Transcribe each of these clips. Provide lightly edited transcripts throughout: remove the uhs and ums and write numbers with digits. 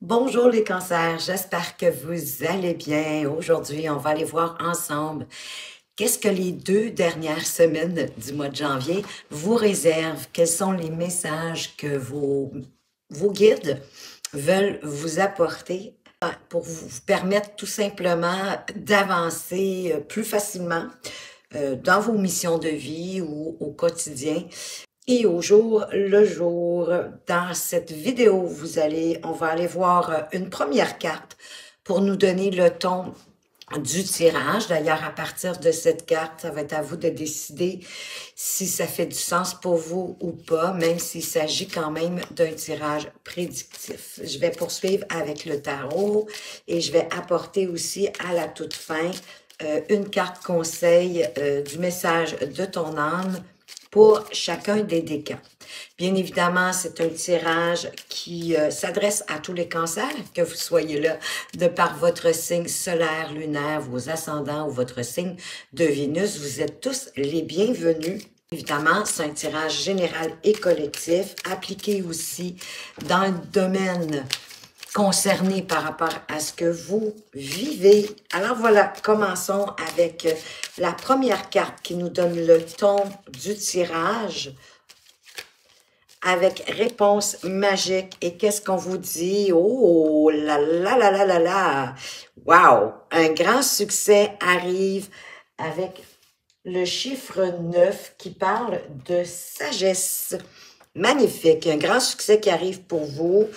Bonjour les cancers, j'espère que vous allez bien. Aujourd'hui, on va aller voir ensemble qu'est-ce que les 2 dernières semaines du mois de janvier vous réservent. Quels sont les messages que vos guides veulent vous apporter pour vous permettre tout simplement d'avancer plus facilement dans vos missions de vie ou au quotidien. Et au jour le jour, dans cette vidéo, on va aller voir une première carte pour nous donner le ton du tirage. D'ailleurs, à partir de cette carte, ça va être à vous de décider si ça fait du sens pour vous ou pas, même s'il s'agit quand même d'un tirage prédictif. Je vais poursuivre avec le tarot et je vais apporter aussi à la toute fin une carte conseil du message de ton âme pour chacun des décans. Bien évidemment, c'est un tirage qui s'adresse à tous les cancers, que vous soyez là de par votre signe solaire, lunaire, vos ascendants ou votre signe de Vénus. Vous êtes tous les bienvenus. Évidemment, c'est un tirage général et collectif, appliqué aussi dans le domaine concerné par rapport à ce que vous vivez. Alors voilà, commençons avec la première carte qui nous donne le ton du tirage avec réponse magique. Et qu'est-ce qu'on vous dit? Oh là là là là là là! Wow! Un grand succès arrive avec le chiffre 9 qui parle de sagesse. Magnifique! Un grand succès qui arrive pour vous.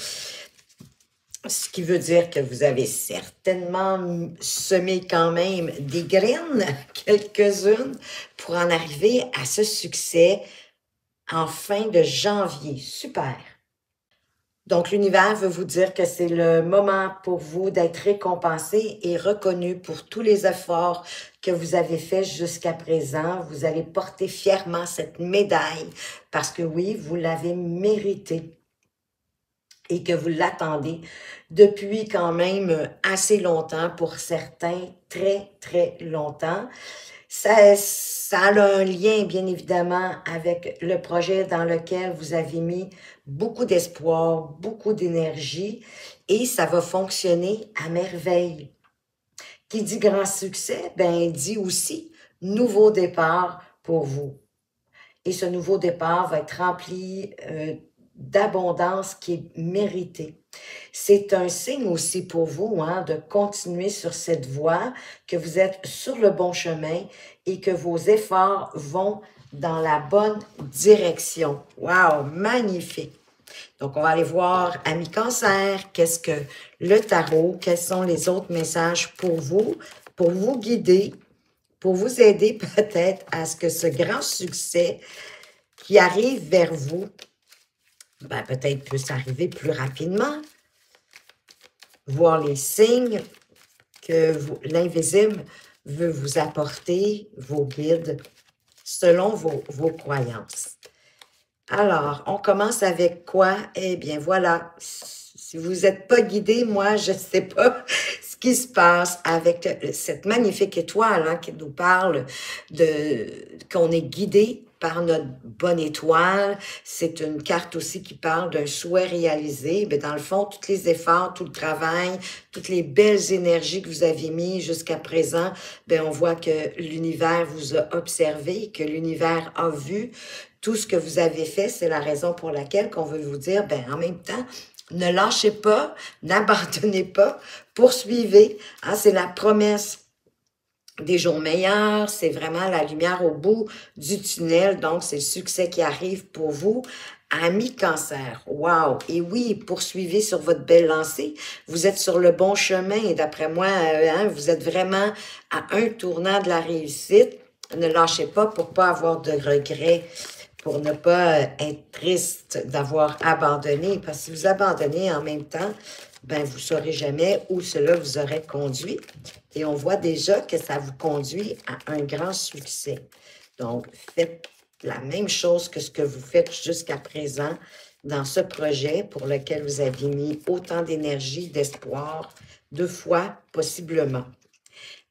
Ce qui veut dire que vous avez certainement semé quand même des graines, quelques-unes, pour en arriver à ce succès en fin de janvier. Super! Donc, l'univers veut vous dire que c'est le moment pour vous d'être récompensé et reconnu pour tous les efforts que vous avez faits jusqu'à présent. Vous allez porter fièrement cette médaille parce que oui, vous l'avez méritée et que vous l'attendez depuis quand même assez longtemps, pour certains, très, très longtemps. Ça a un lien, bien évidemment, avec le projet dans lequel vous avez mis beaucoup d'espoir, beaucoup d'énergie, et ça va fonctionner à merveille. Qui dit grand succès, ben dit aussi nouveau départ pour vous. Et ce nouveau départ va être rempli d'abondance qui est méritée. C'est un signe aussi pour vous de continuer sur cette voie, que vous êtes sur le bon chemin et que vos efforts vont dans la bonne direction. Wow, magnifique! Donc, on va aller voir, amis cancer, qu'est-ce que le tarot, quels sont les autres messages pour vous guider, pour vous aider peut-être à ce que ce grand succès qui arrive vers vous, ben, peut-être puisse arriver plus rapidement. Voir les signes que l'invisible veut vous apporter, vos guides, selon vos croyances. Alors, on commence avec quoi? Eh bien, voilà. Si vous n'êtes pas guidé, moi, je ne sais pas ce qui se passe avec cette magnifique étoile qui nous parle qu'on est guidé par notre bonne étoile. C'est une carte aussi qui parle d'un souhait réalisé. Mais dans le fond, tous les efforts, tout le travail, toutes les belles énergies que vous avez mis jusqu'à présent, ben on voit que l'univers vous a observé, que l'univers a vu tout ce que vous avez fait. C'est la raison pour laquelle qu'on veut vous dire, ben en même temps, ne lâchez pas, n'abandonnez pas, poursuivez. C'est la promesse des jours meilleurs, c'est vraiment la lumière au bout du tunnel. Donc, c'est le succès qui arrive pour vous. Amis cancer, wow! Et oui, poursuivez sur votre belle lancée. Vous êtes sur le bon chemin et d'après moi, vous êtes vraiment à un tournant de la réussite. Ne lâchez pas pour pas avoir de regrets, pour ne pas être triste d'avoir abandonné. Parce que si vous abandonnez en même temps, ben vous ne saurez jamais où cela vous aurait conduit. Et on voit déjà que ça vous conduit à un grand succès. Donc, faites la même chose que ce que vous faites jusqu'à présent dans ce projet pour lequel vous avez mis autant d'énergie, d'espoir, de foi, possiblement.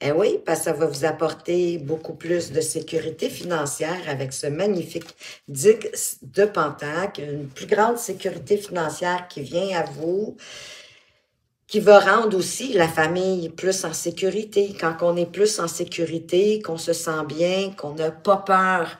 Eh oui, parce que ça va vous apporter beaucoup plus de sécurité financière avec ce magnifique 10 de Pentacle, une plus grande sécurité financière qui vient à vous. qui va rendre aussi la famille plus en sécurité. Quand on est plus en sécurité, qu'on se sent bien, qu'on n'a pas peur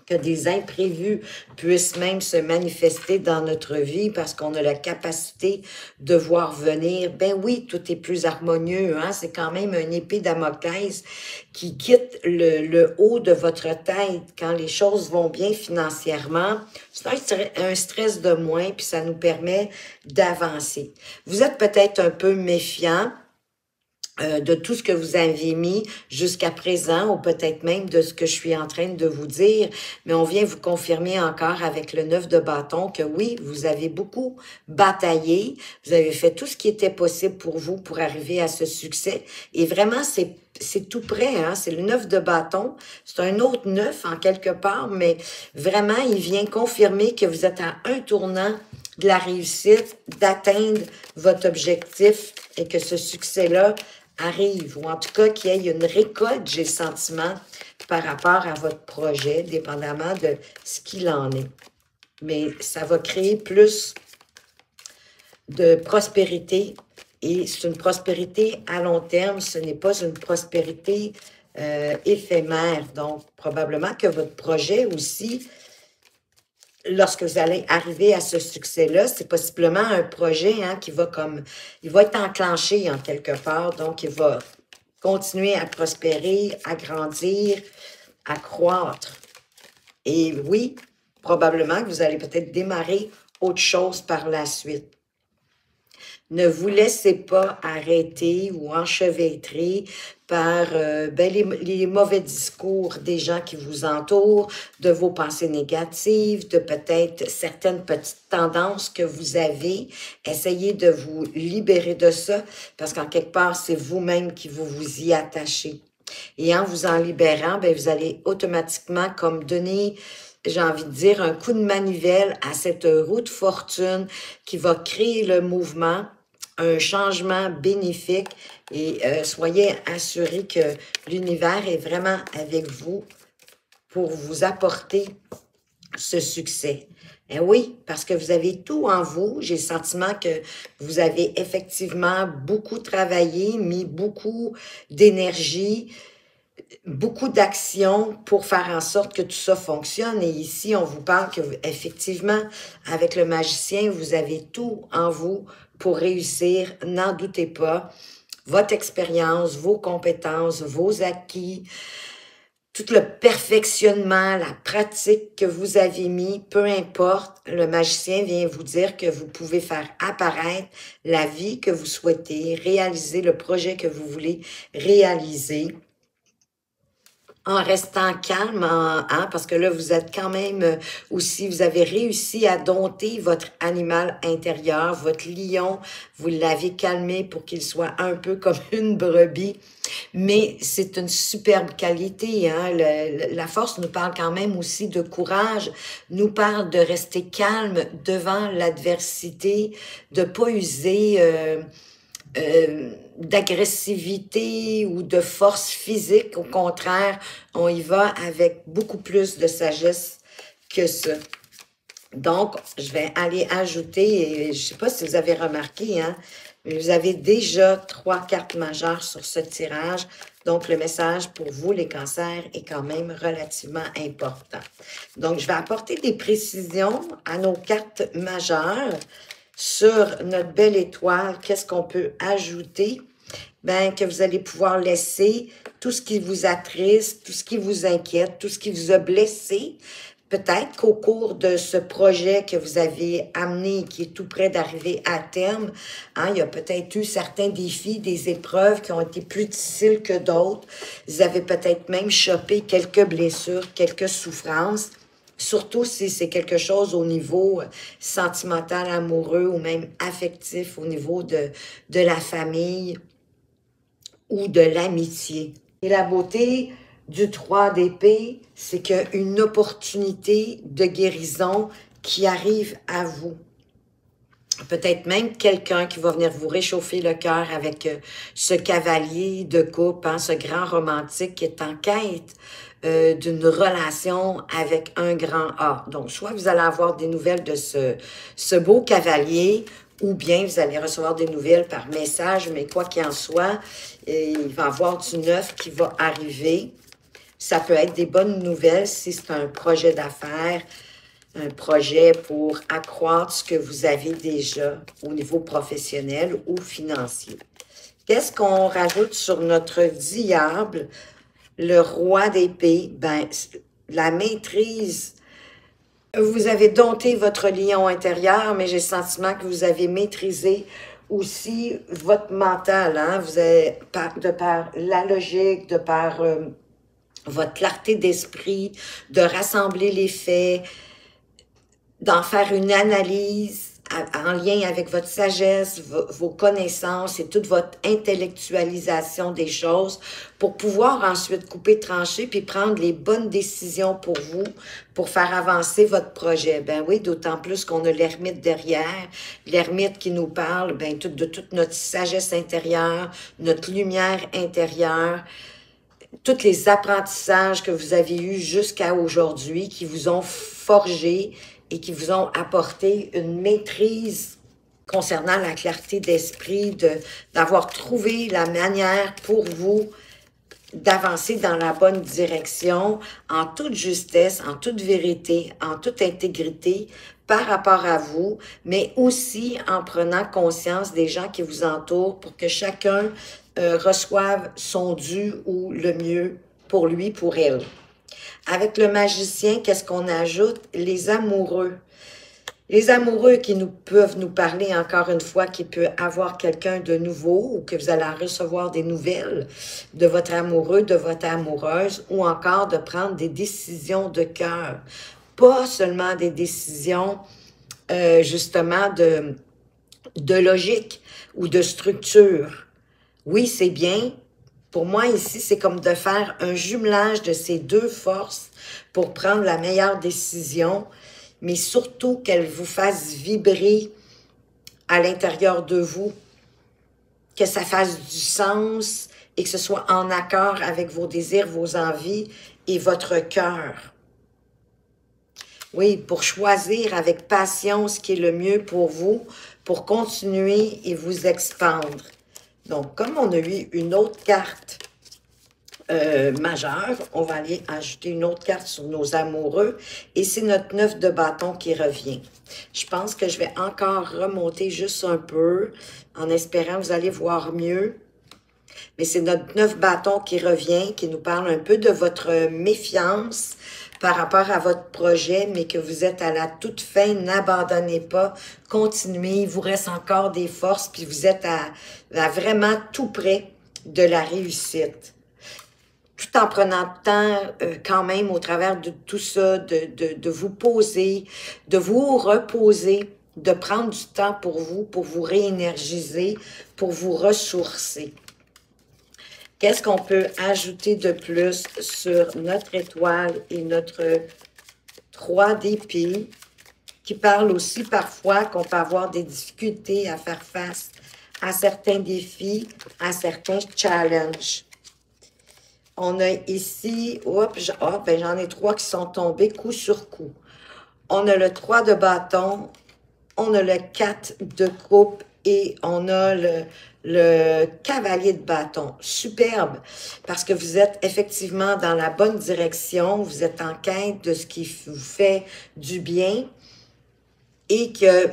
que des imprévus puissent même se manifester dans notre vie parce qu'on a la capacité de voir venir. Ben oui, tout est plus harmonieux, hein? C'est quand même une épée Damoclès qui quitte le haut de votre tête quand les choses vont bien financièrement. C'est un stress de moins, puis ça nous permet d'avancer. Vous êtes peut-être un peu méfiant de tout ce que vous avez mis jusqu'à présent, ou peut-être même de ce que je suis en train de vous dire, mais on vient vous confirmer encore avec le 9 de bâton que oui, vous avez beaucoup bataillé, vous avez fait tout ce qui était possible pour vous pour arriver à ce succès, et vraiment, c'est tout près, hein? C'est le 9 de bâton, c'est un autre 9 en quelque part, mais vraiment, il vient confirmer que vous êtes à un tournant de la réussite, d'atteindre votre objectif et que ce succès-là arrive, ou en tout cas qu'il y ait une récolte, j'ai le sentiment, par rapport à votre projet, dépendamment de ce qu'il en est. Mais ça va créer plus de prospérité, et c'est une prospérité à long terme, ce n'est pas une prospérité éphémère. Donc, probablement que votre projet aussi, lorsque vous allez arriver à ce succès-là, c'est possiblement un projet hein, il va être enclenché en quelque part, donc il va continuer à prospérer, à grandir, à croître. Et oui, probablement que vous allez peut-être démarrer autre chose par la suite. Ne vous laissez pas arrêter ou enchevêtrer par les mauvais discours des gens qui vous entourent, de vos pensées négatives, de peut-être certaines petites tendances que vous avez. Essayez de vous libérer de ça parce qu'en quelque part, c'est vous-même qui vous y attachez. Et en vous en libérant, bien, vous allez automatiquement comme donner, j'ai envie de dire, un coup de manivelle à cette roue de fortune qui va créer le mouvement, un changement bénéfique et soyez assurés que l'univers est vraiment avec vous pour vous apporter ce succès. Et oui, parce que vous avez tout en vous. J'ai le sentiment que vous avez effectivement beaucoup travaillé, mis beaucoup d'énergie, beaucoup d'actions pour faire en sorte que tout ça fonctionne. Et ici, on vous parle que, effectivement, avec le magicien, vous avez tout en vous pour réussir. N'en doutez pas. Votre expérience, vos compétences, vos acquis, tout le perfectionnement, la pratique que vous avez mis, peu importe, le magicien vient vous dire que vous pouvez faire apparaître la vie que vous souhaitez, réaliser le projet que vous voulez réaliser, en restant calme, hein, parce que là, vous êtes quand même aussi, vous avez réussi à dompter votre animal intérieur, votre lion, vous l'avez calmé pour qu'il soit un peu comme une brebis, mais c'est une superbe qualité, hein, la force nous parle quand même aussi de courage, nous parle de rester calme devant l'adversité, de pas user d'agressivité ou de force physique. Au contraire, on y va avec beaucoup plus de sagesse que ça. Donc, je vais aller ajouter, et je ne sais pas si vous avez remarqué, hein, mais vous avez déjà 3 cartes majeures sur ce tirage. Donc, le message pour vous, les cancers, est quand même relativement important. Donc, je vais apporter des précisions à nos cartes majeures sur notre belle étoile. Qu'est-ce qu'on peut ajouter? Ben, que vous allez pouvoir laisser tout ce qui vous attriste, tout ce qui vous inquiète, tout ce qui vous a blessé. Peut-être qu'au cours de ce projet que vous avez amené, qui est tout près d'arriver à terme, hein, il y a peut-être eu certains défis, des épreuves qui ont été plus difficiles que d'autres. Vous avez peut-être même chopé quelques blessures, quelques souffrances. Surtout si c'est quelque chose au niveau sentimental, amoureux ou même affectif, au niveau de la famille ou de l'amitié. Et la beauté du 3 d'épée, c'est qu'il y a une opportunité de guérison qui arrive à vous. Peut-être même quelqu'un qui va venir vous réchauffer le cœur avec ce cavalier de coupe, hein, ce grand romantique qui est en quête d'une relation avec un grand A. Donc, soit vous allez avoir des nouvelles de ce beau cavalier, ou bien vous allez recevoir des nouvelles par message, mais quoi qu'il en soit, il va y avoir du neuf qui va arriver. Ça peut être des bonnes nouvelles si c'est un projet d'affaires, un projet pour accroître ce que vous avez déjà au niveau professionnel ou financier. Qu'est-ce qu'on rajoute sur notre diable? Le roi d'épée, ben, la maîtrise. Vous avez dompté votre lion intérieur, mais j'ai le sentiment que vous avez maîtrisé aussi votre mental. Hein? Vous avez, de par la logique, de par votre clarté d'esprit, de rassembler les faits, d'en faire une analyse en lien avec votre sagesse, vos connaissances et toute votre intellectualisation des choses pour pouvoir ensuite couper, trancher puis prendre les bonnes décisions pour vous, pour faire avancer votre projet. Ben oui, d'autant plus qu'on a l'ermite derrière, l'ermite qui nous parle ben, de toute notre sagesse intérieure, notre lumière intérieure, tous les apprentissages que vous avez eus jusqu'à aujourd'hui qui vous ont forgé et qui vous ont apporté une maîtrise concernant la clarté d'esprit, d'avoir trouvé la manière pour vous d'avancer dans la bonne direction, en toute justesse, en toute vérité, en toute intégrité par rapport à vous, mais aussi en prenant conscience des gens qui vous entourent pour que chacun reçoive son dû ou le mieux pour lui, pour elle. Avec le magicien, qu'est-ce qu'on ajoute? Les amoureux. Les amoureux qui peuvent nous parler, encore une fois, qui peut avoir quelqu'un de nouveau ou que vous allez recevoir des nouvelles de votre amoureux, de votre amoureuse ou encore de prendre des décisions de cœur. Pas seulement des décisions, justement, de logique ou de structure. Oui, c'est bien. Pour moi, ici, c'est comme de faire un jumelage de ces deux forces pour prendre la meilleure décision, mais surtout qu'elle vous fasse vibrer à l'intérieur de vous, que ça fasse du sens et que ce soit en accord avec vos désirs, vos envies et votre cœur. Oui, pour choisir avec passion ce qui est le mieux pour vous, pour continuer et vous expandre. Donc, comme on a eu une autre carte majeure, on va aller ajouter une autre carte sur nos amoureux. Et c'est notre 9 de bâton qui revient. Je pense que je vais encore remonter juste un peu, en espérant que vous allez voir mieux. Mais c'est notre 9 bâton qui revient, qui nous parle un peu de votre méfiance par rapport à votre projet, mais que vous êtes à la toute fin, n'abandonnez pas, continuez, il vous reste encore des forces, puis vous êtes à vraiment tout près de la réussite. Tout en prenant le temps quand même au travers de tout ça, de vous poser, de vous reposer, de prendre du temps pour vous réénergiser, pour vous ressourcer. Qu'est-ce qu'on peut ajouter de plus sur notre étoile et notre 3 d'épée, qui parle aussi parfois qu'on peut avoir des difficultés à faire face à certains défis, à certains challenges. On a ici, ben j'en ai 3 qui sont tombés coup sur coup. On a le 3 de bâton, on a le 4 de coupe et on a le cavalier de bâton. Superbe, parce que vous êtes effectivement dans la bonne direction, vous êtes en quête de ce qui vous fait du bien et que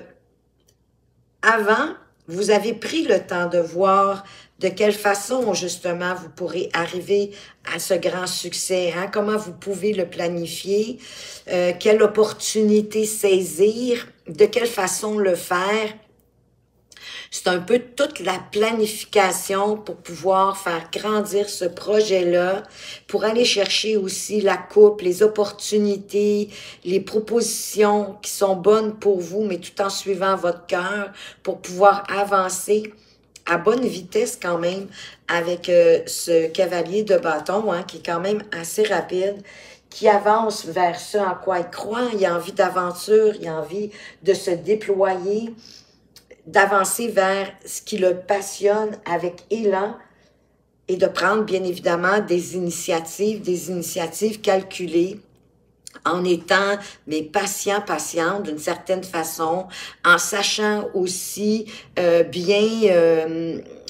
avant, vous avez pris le temps de voir de quelle façon, justement, vous pourrez arriver à ce grand succès, hein? Comment vous pouvez le planifier, quelle opportunité saisir, de quelle façon le faire. C'est un peu toute la planification pour pouvoir faire grandir ce projet-là, pour aller chercher aussi la coupe, les opportunités, les propositions qui sont bonnes pour vous, mais tout en suivant votre cœur, pour pouvoir avancer à bonne vitesse quand même avec ce cavalier de bâton, hein, qui est quand même assez rapide, qui avance vers ce en quoi il croit, il a envie d'aventure, il a envie de se déployer, d'avancer vers ce qui le passionne avec élan et de prendre bien évidemment des initiatives calculées en étant, mais patiente d'une certaine façon, en sachant aussi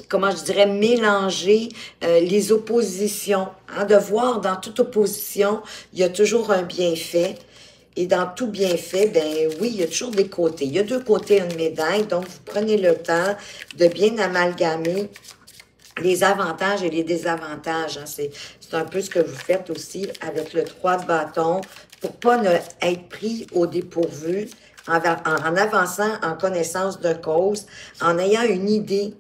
comment je dirais, mélanger les oppositions. Hein, de voir dans toute opposition, il y a toujours un bienfait. Et dans tout bienfait, ben oui, il y a toujours des côtés. Il y a deux côtés à une médaille, donc vous prenez le temps de bien amalgamer les avantages et les désavantages. Hein. C'est un peu ce que vous faites aussi avec le 3 de bâton pour pas être pris au dépourvu en avançant en connaissance de cause, en ayant une idée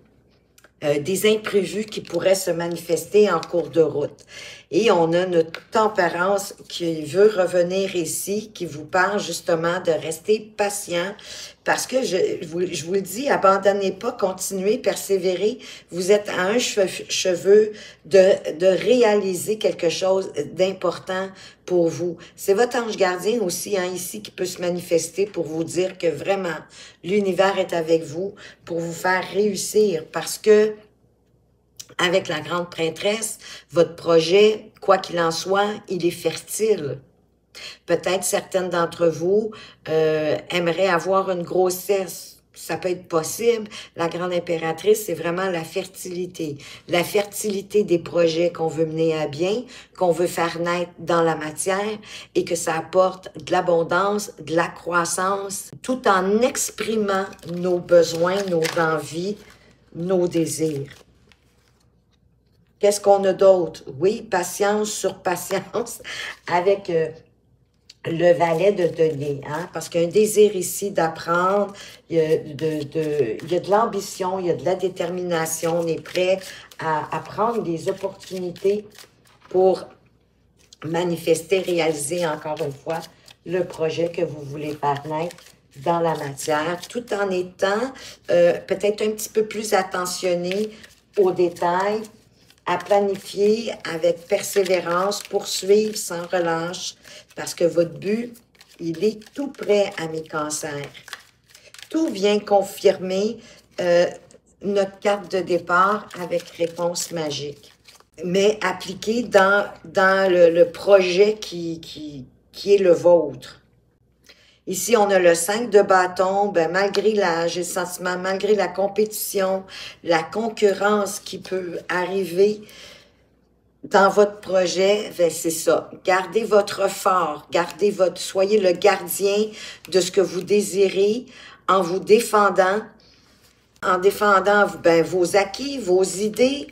des imprévus qui pourraient se manifester en cours de route. Et on a notre tempérance qui veut revenir ici, qui vous parle justement de rester patient, parce que je vous le dis, abandonnez pas, continuez, persévérez. Vous êtes à un cheveu de réaliser quelque chose d'important pour vous. C'est votre ange gardien aussi, hein, ici, qui peut se manifester pour vous dire que vraiment, l'univers est avec vous pour vous faire réussir, parce que avec la grande prêtresse, votre projet, quoi qu'il en soit, il est fertile. Peut-être certaines d'entre vous aimeraient avoir une grossesse. Ça peut être possible. La grande impératrice, c'est vraiment la fertilité. La fertilité des projets qu'on veut mener à bien, qu'on veut faire naître dans la matière et que ça apporte de l'abondance, de la croissance, tout en exprimant nos besoins, nos envies, nos désirs. Qu'est-ce qu'on a d'autre? Oui, patience sur patience avec le valet de denier, hein? Parce qu'il y a un désir ici d'apprendre, il y a de l'ambition, il y a de la détermination, on est prêt à prendre des opportunités pour manifester, réaliser encore une fois le projet que vous voulez faire naître dans la matière, tout en étant peut-être un petit peu plus attentionné aux détails, à planifier avec persévérance, poursuivre sans relâche, parce que votre but, il est tout prêt à mes cancers. Tout vient confirmer notre carte de départ avec réponse magique, mais appliquée dans le projet qui est le vôtre. Ici, on a le 5 de bâton, ben, malgré j'ai le sentiment, malgré la compétition, la concurrence qui peut arriver dans votre projet, ben, c'est ça. Gardez votre fort, soyez le gardien de ce que vous désirez en vous défendant, ben, vos acquis, vos idées,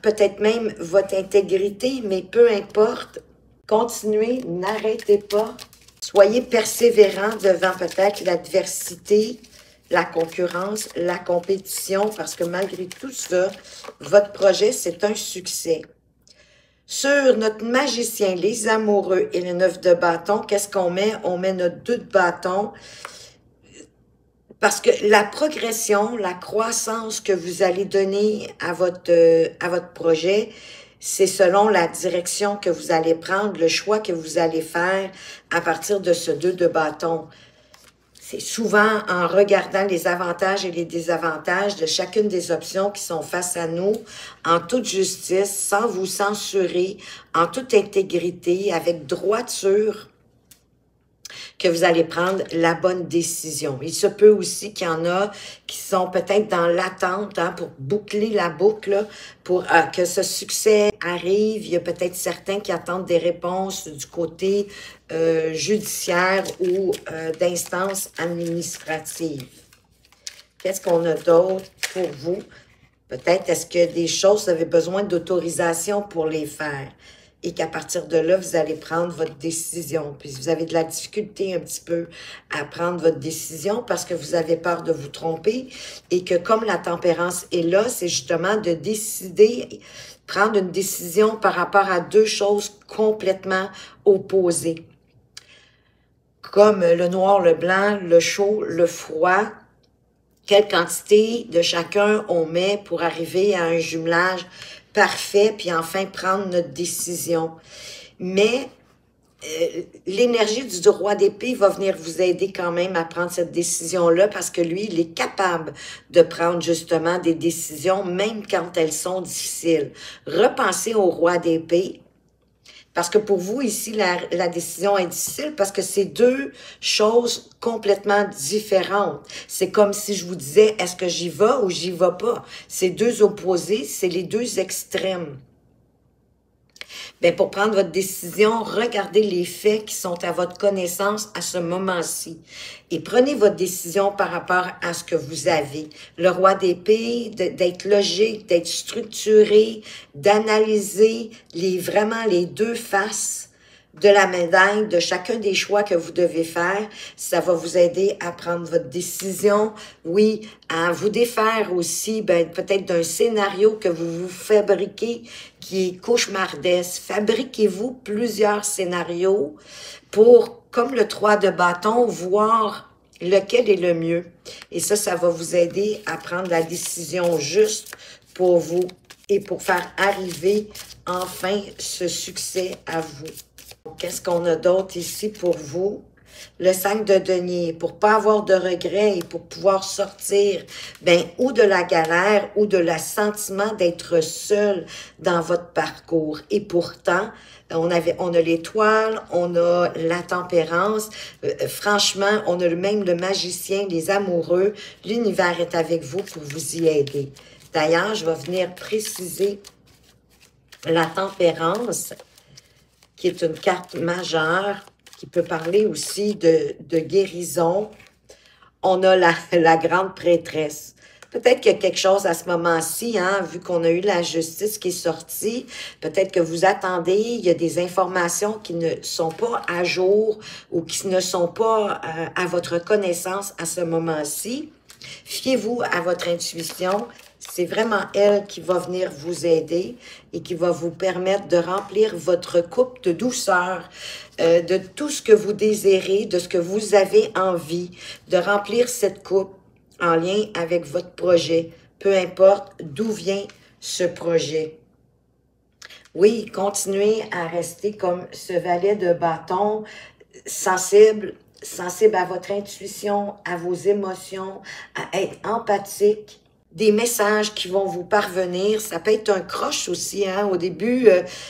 peut-être même votre intégrité, mais peu importe. Continuez, n'arrêtez pas. Soyez persévérant devant peut-être l'adversité, la concurrence, la compétition, parce que malgré tout ça, votre projet, c'est un succès. Sur notre magicien, les amoureux et le 9 de bâton, qu'est-ce qu'on met? On met notre 2 de bâton. Parce que la progression, la croissance que vous allez donner à votre projet, c'est selon la direction que vous allez prendre, le choix que vous allez faire à partir de ce 2 de bâton. C'est souvent en regardant les avantages et les désavantages de chacune des options qui sont face à nous, en toute justice, sans vous censurer, en toute intégrité, avec droiture, que vous allez prendre la bonne décision. Il se peut aussi qu'il y en a qui sont peut-être dans l'attente, hein, pour boucler la boucle, pour que ce succès arrive. Il y a peut-être certains qui attendent des réponses du côté judiciaire ou d'instances administratives. Qu'est-ce qu'on a d'autre pour vous? Peut-être est-ce que des choses, vous avez besoin d'autorisation pour les faire? Et qu'à partir de là, vous allez prendre votre décision. Puis vous avez de la difficulté un petit peu à prendre votre décision parce que vous avez peur de vous tromper et que comme la tempérance est là, c'est justement de décider, prendre une décision par rapport à deux choses complètement opposées. Comme le noir, le blanc, le chaud, le froid. Quelle quantité de chacun on met pour arriver à un jumelage parfait, puis enfin prendre notre décision. Mais l'énergie du roi d'épée va venir vous aider quand même à prendre cette décision-là parce que lui, il est capable de prendre justement des décisions, même quand elles sont difficiles. Repensez au roi d'épée. Parce que pour vous, ici, la décision est difficile parce que c'est deux choses complètement différentes. C'est comme si je vous disais, est-ce que j'y vais ou j'y vais pas? C'est deux opposés, c'est les deux extrêmes. Bien, pour prendre votre décision, regardez les faits qui sont à votre connaissance à ce moment-ci. Et prenez votre décision par rapport à ce que vous avez. Le roi d'épée, d'être logique, d'être structuré, d'analyser vraiment les deux faces de la médaille, de chacun des choix que vous devez faire. Ça va vous aider à prendre votre décision. Oui, à vous défaire aussi, ben, peut-être d'un scénario que vous vous fabriquez qui est cauchemardesque. Fabriquez-vous plusieurs scénarios pour, comme le 3 de bâton, voir lequel est le mieux. Et ça va vous aider à prendre la décision juste pour vous et pour faire arriver enfin ce succès à vous. Qu'est-ce qu'on a d'autre ici pour vous? Le 5 de denier, pour pas avoir de regrets et pour pouvoir sortir, ben, ou de la galère ou de la sentiment d'être seul dans votre parcours. Et pourtant, on a l'étoile, on a la tempérance. Franchement, on a même le magicien, les amoureux. L'univers est avec vous pour vous y aider. D'ailleurs, je vais venir préciser la tempérance, qui est une carte majeure, qui peut parler aussi de guérison. On a la grande prêtresse. Peut-être qu'il y a quelque chose à ce moment-ci, hein, vu qu'on a eu la justice qui est sortie, peut-être que vous attendez, il y a des informations qui ne sont pas à jour ou qui ne sont pas à votre connaissance à ce moment-ci. Fiez-vous à votre intuition. C'est vraiment elle qui va venir vous aider et qui va vous permettre de remplir votre coupe de douceur, de tout ce que vous désirez, de ce que vous avez envie, de remplir cette coupe en lien avec votre projet, peu importe d'où vient ce projet. Oui, continuez à rester comme ce valet de bâton, sensible à votre intuition, à vos émotions, à être empathique. Des messages qui vont vous parvenir. Ça peut être un croche aussi, hein. Au début,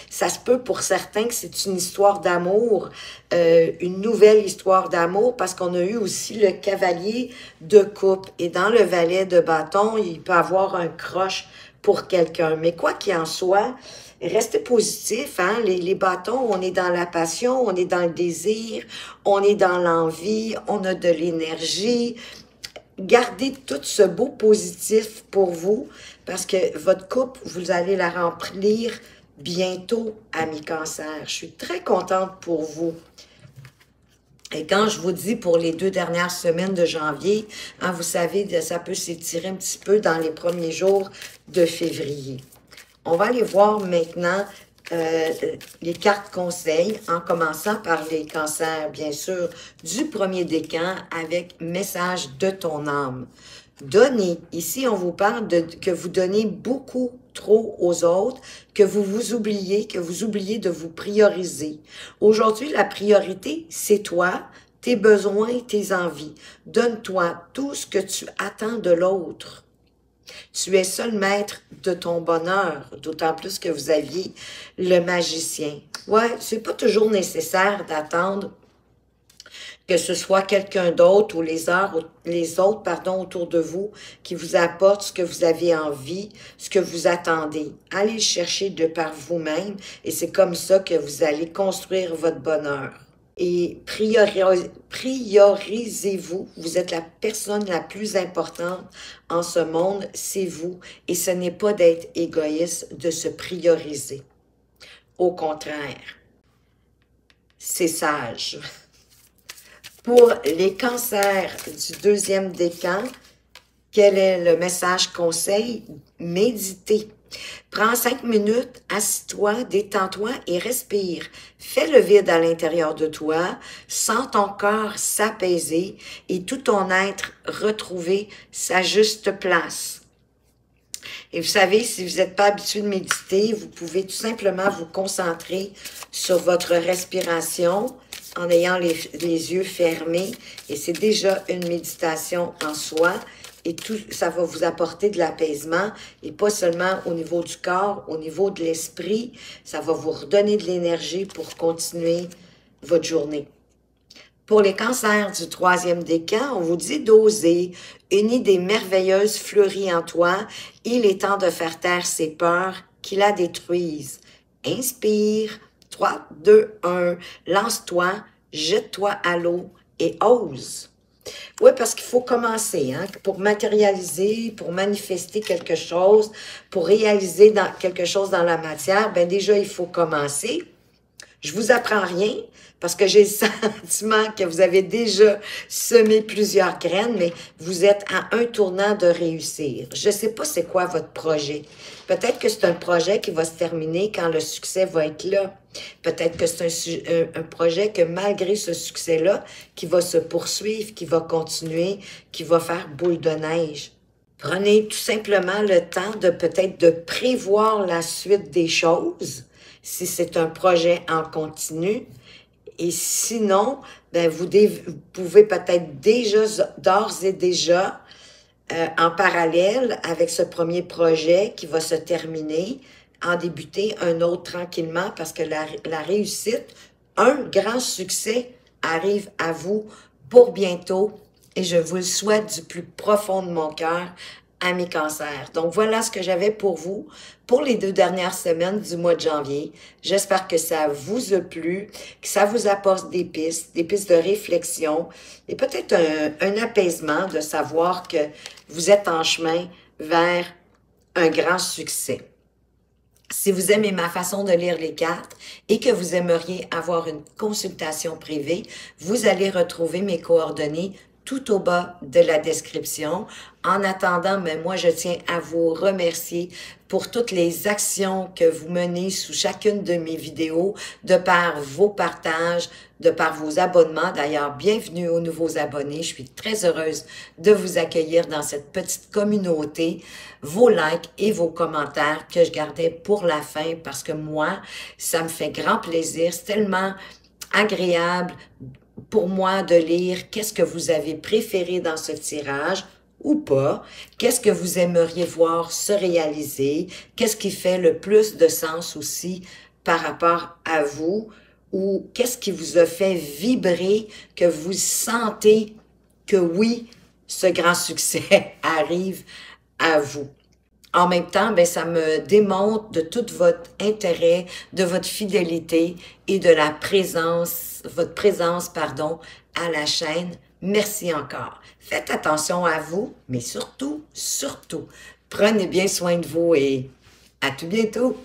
ça se peut pour certains que c'est une histoire d'amour, une nouvelle histoire d'amour, parce qu'on a eu aussi le cavalier de coupe. Et dans le valet de bâton, il peut avoir un croche pour quelqu'un. Mais quoi qu'il en soit, restez positif, hein. Les bâtons, on est dans la passion, on est dans le désir, on est dans l'envie, on a de l'énergie. Gardez tout ce beau positif pour vous parce que votre coupe, vous allez la remplir bientôt, amis cancer. Je suis très contente pour vous. Et quand je vous dis pour les 2 dernières semaines de janvier, hein, vous savez, ça peut s'étirer un petit peu dans les premiers jours de février. On va aller voir maintenant les cartes conseils, en commençant par les cancers, bien sûr, du premier décan avec message de ton âme. Donnez. Ici, on vous parle que vous donnez beaucoup trop aux autres, que vous oubliez de vous prioriser. Aujourd'hui, la priorité, c'est toi, tes besoins, tes envies. Donne-toi tout ce que tu attends de l'autre. Tu es seul maître de ton bonheur, d'autant plus que vous aviez le magicien. Ouais, c'est pas toujours nécessaire d'attendre que ce soit quelqu'un d'autre ou les autres autour de vous qui vous apportent ce que vous avez envie, ce que vous attendez. Allez le chercher de par vous-même et c'est comme ça que vous allez construire votre bonheur. Et priorisez-vous. Vous êtes la personne la plus importante en ce monde, c'est vous. Et ce n'est pas d'être égoïste, de se prioriser. Au contraire, c'est sage. Pour les cancers du 2e décan, quel est le message conseil? Méditez. Prends 5 minutes, assis-toi, détends-toi et respire. Fais le vide à l'intérieur de toi, sens ton corps s'apaiser et tout ton être retrouver sa juste place. Et vous savez, si vous n'êtes pas habitué de méditer, vous pouvez tout simplement vous concentrer sur votre respiration en ayant les yeux fermés. Et c'est déjà une méditation en soi. et tout, ça va vous apporter de l'apaisement, et pas seulement au niveau du corps, au niveau de l'esprit, ça va vous redonner de l'énergie pour continuer votre journée. Pour les cancers du 3e décan, on vous dit d'oser. Une idée merveilleuse fleurit en toi. Il est temps de faire taire ces peurs qui la détruisent. Inspire. 3, 2, 1. Lance-toi, jette-toi à l'eau et ose. Oui, parce qu'il faut commencer, hein, pour matérialiser, pour manifester quelque chose, pour réaliser quelque chose dans la matière, ben déjà, il faut commencer. Je vous apprends rien parce que j'ai le sentiment que vous avez déjà semé plusieurs graines, mais vous êtes à un tournant de réussir. Je ne sais pas c'est quoi votre projet. Peut-être que c'est un projet qui va se terminer quand le succès va être là. Peut-être que c'est un projet que malgré ce succès-là, qui va se poursuivre, qui va continuer, qui va faire boule de neige. Prenez tout simplement le temps de peut-être de prévoir la suite des choses, si c'est un projet en continu. Et sinon, ben vous pouvez peut-être déjà, d'ores et déjà, en parallèle avec ce premier projet qui va se terminer, en débuter un autre tranquillement parce que la réussite, un grand succès arrive à vous pour bientôt et je vous le souhaite du plus profond de mon cœur à mes cancers. Donc voilà ce que j'avais pour vous pour les 2 dernières semaines du mois de janvier. J'espère que ça vous a plu, que ça vous apporte des pistes de réflexion et peut-être un apaisement de savoir que vous êtes en chemin vers un grand succès. Si vous aimez ma façon de lire les cartes et que vous aimeriez avoir une consultation privée, vous allez retrouver mes coordonnées tout au bas de la description. En attendant, mais moi, je tiens à vous remercier pour toutes les actions que vous menez sous chacune de mes vidéos, de par vos partages, de par vos abonnements. D'ailleurs, bienvenue aux nouveaux abonnés. Je suis très heureuse de vous accueillir dans cette petite communauté. Vos likes et vos commentaires que je gardais pour la fin parce que moi, ça me fait grand plaisir. C'est tellement agréable pour moi de lire qu'est-ce que vous avez préféré dans ce tirage ou pas, qu'est-ce que vous aimeriez voir se réaliser, qu'est-ce qui fait le plus de sens aussi par rapport à vous, ou qu'est-ce qui vous a fait vibrer, que vous sentez que oui, ce grand succès arrive à vous. En même temps, ben, ça me démontre de tout votre intérêt, de votre fidélité et de la présence, votre présence, pardon, à la chaîne. Merci encore. Faites attention à vous, mais surtout, prenez bien soin de vous et à tout bientôt.